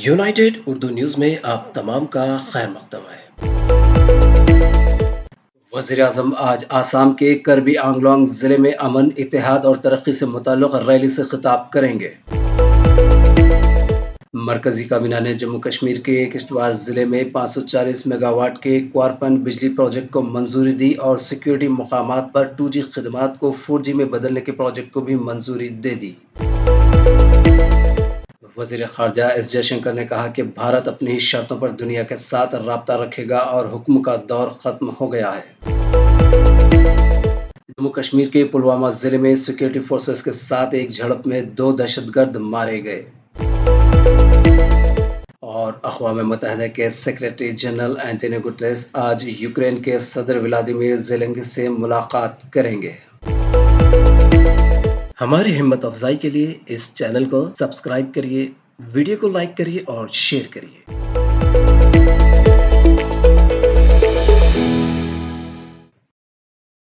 United Urdu news में आप तमाम का खैर मकदम है। वज़ीर-ए-आज़म आज आसाम के कर्बी आंगलोंग ज़िले में अमन, इत्तेहाद और तरक्की से मुताल्लिक़ रैली से खिताब करेंगे। मरकज़ी काबीना ने जम्मू कश्मीर के किश्तवाड़ ज़िले में 540 मेगावाट के क्वारपन बिजली प्रोजेक्ट को मंजूरी दी और सिक्योरिटी मकामात पर 2G खिदमात को 4G में बदलने के प्रोजेक्ट को भी मंजूरी दे दी। वज़ीर ख़ारजा एस जयशंकर ने कहा कि भारत अपनी ही शर्तों पर दुनिया के साथ राब्ता रखेगा और हुक्म का दौर ख़त्म हो गया है। जम्मू कश्मीर के पुलवामा ज़िले में सिक्योरिटी फोर्सेस के साथ एक झड़प में 2 दहशतगर्द मारे गए। और अक़वाम मुत्तहिदा के सेक्रेटरी जनरल एंटोनियो गुटेरेस आज यूक्रेन के सदर व्लादिमीर ज़ेलेंस्की से मुलाकात करेंगे। हमारी हिम्मत अफजाई के लिए इस चैनल को सब्सक्राइब करिए, वीडियो को लाइक करिए और शेयर करिए।